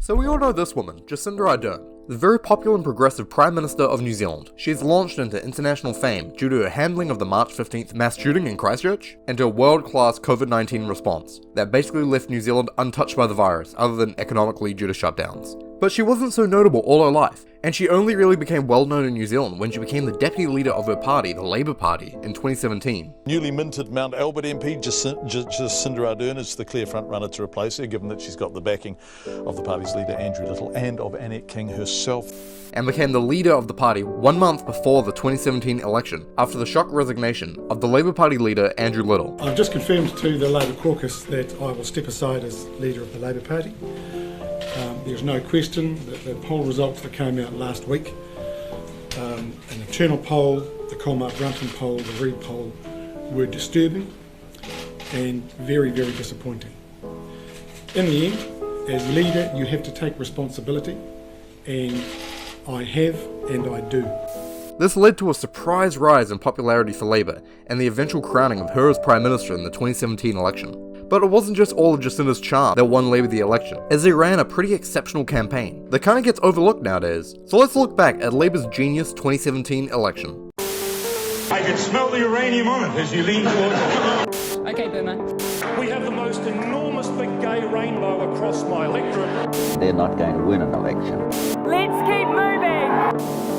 So we all know this woman, Jacinda Ardern, the very popular and progressive Prime Minister of New Zealand. She has launched into international fame due to her handling of the March 15th mass shooting in Christchurch and her world-class COVID-19 response that basically left New Zealand untouched by the virus other than economically due to shutdowns. But she wasn't so notable all her life, and she only really became well known in New Zealand when she became the deputy leader of her party, the Labour Party, in 2017. Newly minted Mount Albert MP Jacinda Ardern is the clear front runner to replace her, given that she's got the backing of the party's leader Andrew Little and of Annette King herself. And became the leader of the party 1 month before the 2017 election, after the shock resignation of the Labour Party leader Andrew Little. I've just confirmed to the Labour caucus that I will step aside as leader of the Labour Party. There's no question that the poll results that came out last week, an internal poll, the Colmar-Brunton poll, the Reid poll, were disturbing and very, very disappointing. In the end, as leader, you have to take responsibility, and I have and I do. This led to a surprise rise in popularity for Labour and the eventual crowning of her as Prime Minister in the 2017 election. But it wasn't just all of Jacinda's charm that won Labour the election, as they ran a pretty exceptional campaign that kinda gets overlooked nowadays. So let's look back at Labour's genius 2017 election. I can smell the uranium on it as you lean towards it. Okay, Boomer. We have the most enormous big gay rainbow across my electorate. They're not going to win an election. Let's keep moving!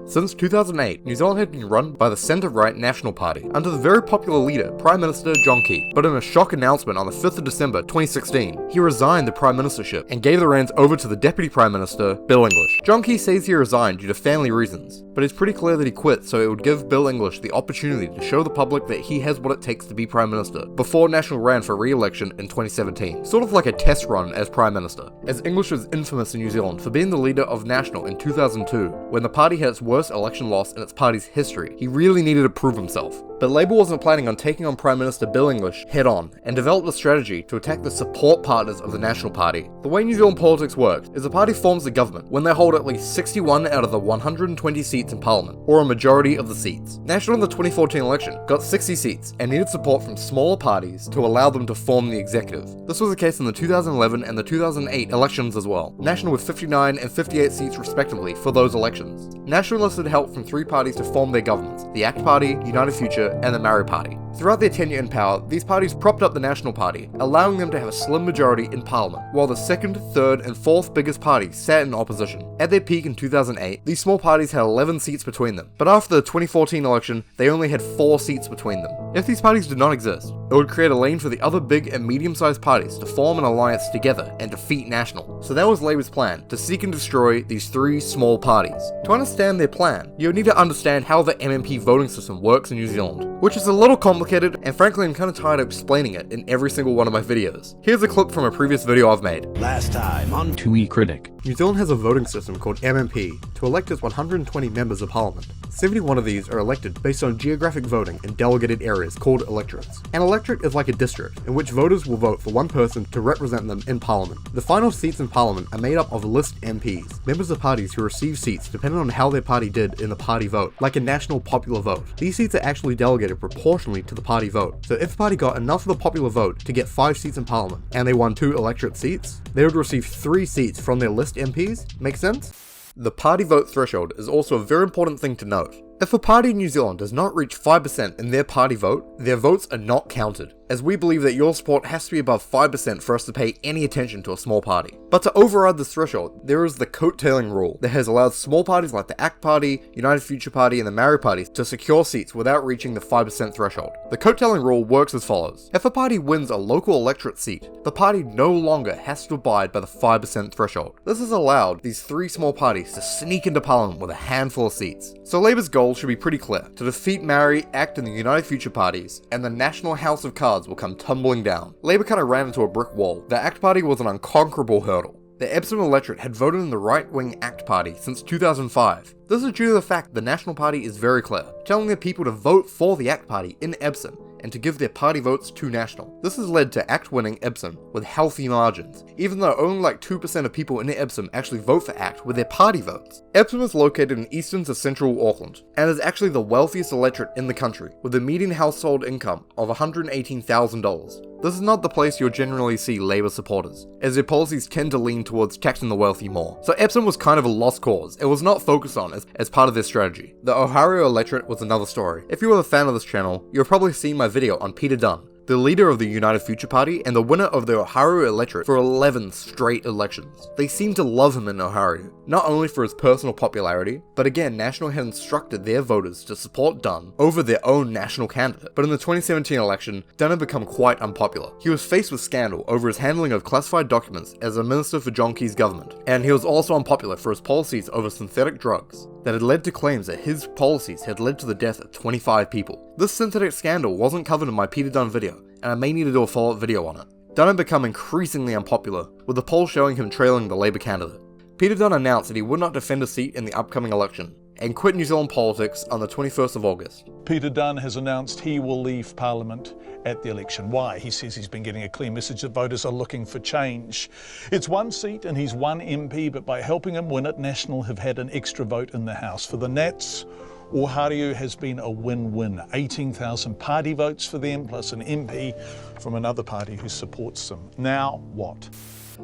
Since 2008, New Zealand had been run by the centre-right National Party, under the very popular leader, Prime Minister John Key. But in a shock announcement on the 5th of December 2016, he resigned the Prime Ministership and gave the reins over to the Deputy Prime Minister, Bill English. John Key says he resigned due to family reasons, but it's pretty clear that he quit so it would give Bill English the opportunity to show the public that he has what it takes to be Prime Minister, before National ran for re-election in 2017, sort of like a test run as Prime Minister, as English was infamous in New Zealand for being the leader of National in 2002, when the party had its worst election loss in its party's history. He really needed to prove himself. But Labour wasn't planning on taking on Prime Minister Bill English head on, and developed a strategy to attack the support partners of the National Party. The way New Zealand politics works is the party forms the government when they hold at least 61 out of the 120 seats in Parliament, or a majority of the seats. National in the 2014 election got 60 seats and needed support from smaller parties to allow them to form the executive. This was the case in the 2011 and the 2008 elections as well. National with 59 and 58 seats respectively for those elections. National enlisted help from 3 parties to form their governments: the ACT Party, United Future, and the Maori Party. Throughout their tenure in power, these parties propped up the National Party, allowing them to have a slim majority in Parliament, while the second, third, and fourth biggest parties sat in opposition. At their peak in 2008, these small parties had 11 seats between them, but after the 2014 election, they only had 4 seats between them. If these parties did not exist, it would create a lane for the other big and medium-sized parties to form an alliance together and defeat National. So that was Labour's plan, to seek and destroy these 3 small parties. To understand their plan, you need to understand how the MMP voting system works in New Zealand, which is a little complicated, and frankly I'm kinda tired of explaining it in every single one of my videos. Here's a clip from a previous video I've made. Last time on 2E Critic. New Zealand has a voting system called MMP to elect its 120 members of parliament. 71 of these are elected based on geographic voting in delegated areas called electorates. An electorate is like a district in which voters will vote for one person to represent them in parliament. The final seats in parliament are made up of list MPs, members of parties who receive seats depending on how their party did in the party vote, like a national popular vote. These seats are actually delegated proportionally to the party vote. So if the party got enough of the popular vote to get 5 seats in parliament, and they won 2 electorate seats, they would receive 3 seats from their list MPs. Make sense? The party vote threshold is also a very important thing to note. If a party in New Zealand does not reach 5% in their party vote, their votes are not counted, as we believe that your support has to be above 5% for us to pay any attention to a small party. But to override this threshold, there is the coattailing rule that has allowed small parties like the ACT Party, United Future Party, and the Maori Party to secure seats without reaching the 5% threshold. The coattailing rule works as follows. If a party wins a local electorate seat, the party no longer has to abide by the 5% threshold. This has allowed these 3 small parties to sneak into parliament with a handful of seats. So Labour's goal should be pretty clear: to defeat Maori, ACT, and the United Future parties, and the National House of Cards will come tumbling down. Labour kind of ran into a brick wall. The ACT Party was an unconquerable hurdle. The Epsom electorate had voted in the right-wing ACT Party since 2005. This is due to the fact the National Party is very clear, telling their people to vote for the ACT Party in Epsom, and to give their party votes to National. This has led to ACT winning Epsom with healthy margins, even though only like 2% of people in Epsom actually vote for ACT with their party votes. Epsom is located in eastern to central Auckland, and is actually the wealthiest electorate in the country, with a median household income of $118,000. This is not the place you'll generally see Labour supporters, as their policies tend to lean towards taxing the wealthy more. So Epsom was kind of a lost cause. It was not focused on as part of their strategy. The Ohariu electorate was another story. If you were a fan of this channel, you've probably seen my video on Peter Dunn, the leader of the United Future Party and the winner of the Ohariu electorate for 11 straight elections. They seem to love him in Ohariu, not only for his personal popularity, but again, National had instructed their voters to support Dunn over their own national candidate. But in the 2017 election, Dunn had become quite unpopular. He was faced with scandal over his handling of classified documents as a minister for John Key's government, and he was also unpopular for his policies over synthetic drugs that had led to claims that his policies had led to the death of 25 people. This synthetic scandal wasn't covered in my Peter Dunn video, and I may need to do a follow-up video on it. Dunn had become increasingly unpopular, with the polls showing him trailing the Labour candidate. Peter Dunn announced that he would not defend a seat in the upcoming election, and quit New Zealand politics on the 21st of August. Peter Dunn has announced he will leave Parliament at the election. Why? He says he's been getting a clear message that voters are looking for change. It's one seat and he's one MP, but by helping him win it, National have had an extra vote in the House. For the Nats, Ohariu has been a win-win. 18,000 party votes for them, plus an MP from another party who supports them. Now what?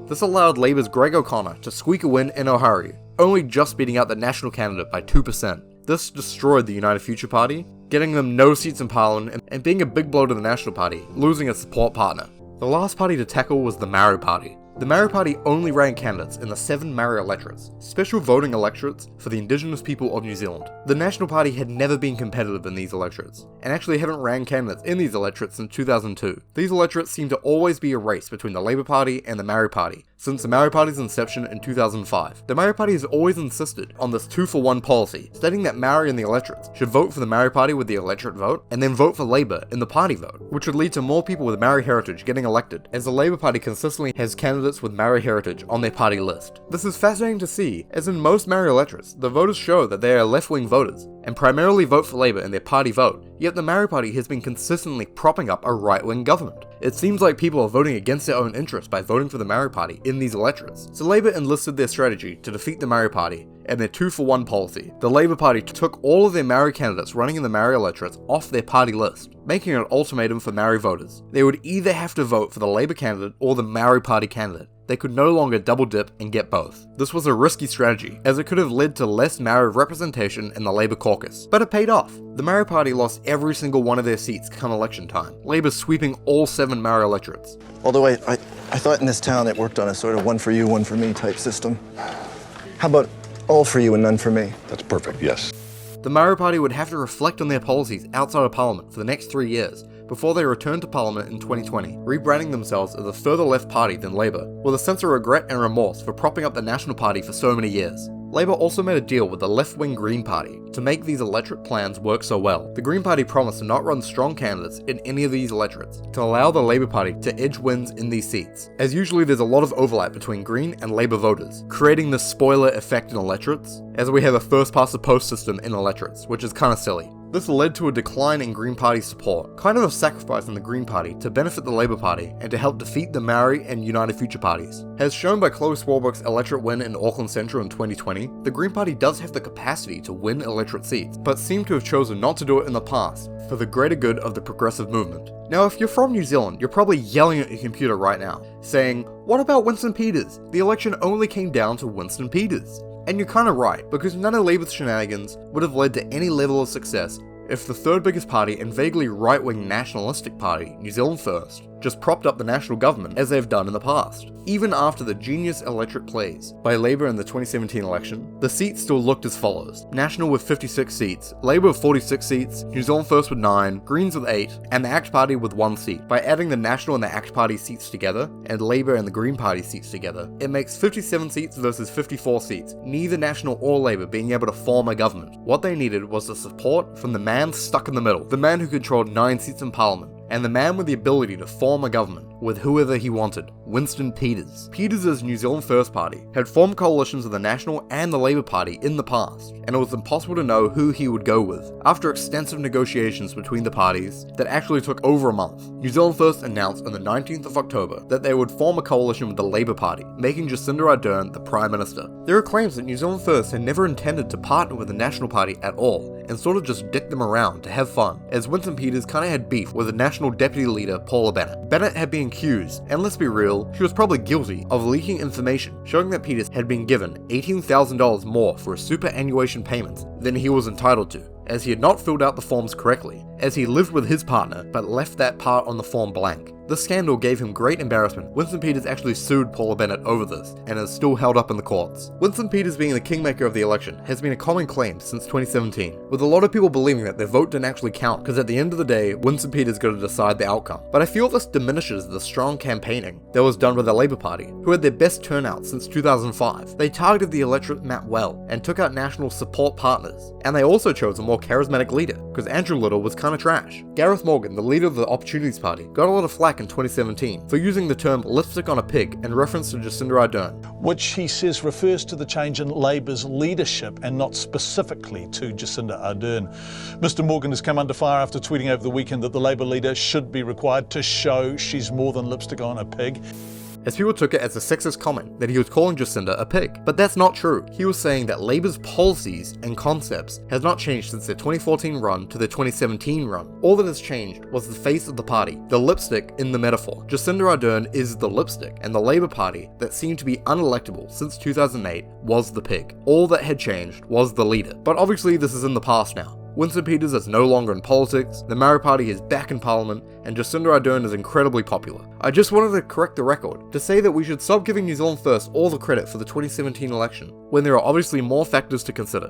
This allowed Labour's Greg O'Connor to squeak a win in Ohariu, only just beating out the National candidate by 2%. This destroyed the United Future Party, getting them no seats in Parliament and being a big blow to the National Party, losing a support partner. The last party to tackle was the Maori Party. The Maori Party only ran candidates in the 7 Maori electorates, special voting electorates for the Indigenous people of New Zealand. The National Party had never been competitive in these electorates, and actually haven't ran candidates in these electorates since 2002. These electorates seem to always be a race between the Labour Party and the Maori Party, since the Maori Party's inception in 2005. The Maori Party has always insisted on this 2-for-1 policy, stating that Maori in the electorates should vote for the Maori Party with the electorate vote, and then vote for Labour in the party vote, which would lead to more people with Maori heritage getting elected, as the Labour Party consistently has candidates with Maori heritage on their party list. This is fascinating to see, as in most Maori electorates, the voters show that they are left-wing voters, and primarily vote for Labour in their party vote, yet the Maori Party has been consistently propping up a right-wing government. It seems like people are voting against their own interests by voting for the Maori Party in these electorates. So Labour enlisted their strategy to defeat the Maori Party and their 2-for-1 policy. The Labour Party took all of their Maori candidates running in the Maori electorates off their party list, making an ultimatum for Maori voters. They would either have to vote for the Labour candidate or the Maori Party candidate. They could no longer double dip and get both. This was a risky strategy, as it could have led to less Maori representation in the Labour caucus, but it paid off. The Maori Party lost every single one of their seats come election time, Labour sweeping all 7 Maori electorates. Although I thought in this town it worked on a sort of one for you, one for me type system. How about all for you and none for me? That's perfect, yes. The Maori Party would have to reflect on their policies outside of Parliament for the next 3 years, before they returned to Parliament in 2020, rebranding themselves as a further left party than Labour, with a sense of regret and remorse for propping up the National Party for so many years. Labour also made a deal with the left-wing Green Party to make these electorate plans work so well. The Green Party promised to not run strong candidates in any of these electorates, to allow the Labour Party to edge wins in these seats, as usually there's a lot of overlap between Green and Labour voters, creating the spoiler effect in electorates, as we have a first-past-the-post system in electorates, which is kinda silly. This led to a decline in Green Party support, kind of a sacrifice in the Green Party to benefit the Labour Party and to help defeat the Maori and United Future parties. As shown by Chloe Swarbrick's electorate win in Auckland Central in 2020, the Green Party does have the capacity to win electorate seats, but seem to have chosen not to do it in the past, for the greater good of the progressive movement. Now, if you're from New Zealand, you're probably yelling at your computer right now, saying, "What about Winston Peters? The election only came down to Winston Peters." And you're kinda right, because none of Labour's shenanigans would have led to any level of success if the third biggest party and vaguely right-wing nationalistic party, New Zealand First, just propped up the national government as they've done in the past. Even after the genius electorate plays by Labour in the 2017 election, the seats still looked as follows: National with 56 seats, Labour with 46 seats, New Zealand First with 9, Greens with 8, and the ACT Party with 1 seat. By adding the National and the ACT Party seats together, and Labour and the Green Party seats together, it makes 57 seats versus 54 seats, neither National or Labour being able to form a government. What they needed was the support from the man stuck in the middle, the man who controlled 9 seats in Parliament, and the man with the ability to form a government with whoever he wanted, Winston Peters. Peters' New Zealand First Party had formed coalitions with the National and the Labour Party in the past, and it was impossible to know who he would go with. After extensive negotiations between the parties that actually took over a month, New Zealand First announced on the 19th of October that they would form a coalition with the Labour Party, making Jacinda Ardern the Prime Minister. There are claims that New Zealand First had never intended to partner with the National Party at all, and sort of just dick them around to have fun, as Winston Peters kinda had beef with the National Deputy Leader Paula Bennett. Bennett had been accused, and let's be real, she was probably guilty, of leaking information showing that Peters had been given $18,000 more for superannuation payments than he was entitled to, as he had not filled out the forms correctly, as he lived with his partner but left that part on the form blank. This scandal gave him great embarrassment. Winston Peters actually sued Paula Bennett over this, and is still held up in the courts. Winston Peters being the kingmaker of the election has been a common claim since 2017, with a lot of people believing that their vote didn't actually count, because at the end of the day, Winston Peters got to decide the outcome. But I feel this diminishes the strong campaigning that was done by the Labour Party, who had their best turnout since 2005. They targeted the electorate map well, and took out national support partners, and they also chose a more charismatic leader, because Andrew Little was kinda trash. Gareth Morgan, the leader of the Opportunities Party, got a lot of flack in 2017 for using the term lipstick on a pig in reference to Jacinda Ardern, which he says refers to the change in Labour's leadership and not specifically to Jacinda Ardern. Mr Morgan has come under fire after tweeting over the weekend that the Labour leader should be required to show she's more than lipstick on a pig, as people took it as a sexist comment that he was calling Jacinda a pig. But that's not true. He was saying that Labour's policies and concepts has not changed since their 2014 run to their 2017 run. All that has changed was the face of the party, the lipstick in the metaphor. Jacinda Ardern is the lipstick, and the Labour Party, that seemed to be unelectable since 2008, was the pig. All that had changed was the leader. But obviously this is in the past now. Winston Peters is no longer in politics, the Maori Party is back in Parliament, and Jacinda Ardern is incredibly popular. I just wanted to correct the record, to say that we should stop giving New Zealand First all the credit for the 2017 election, when there are obviously more factors to consider.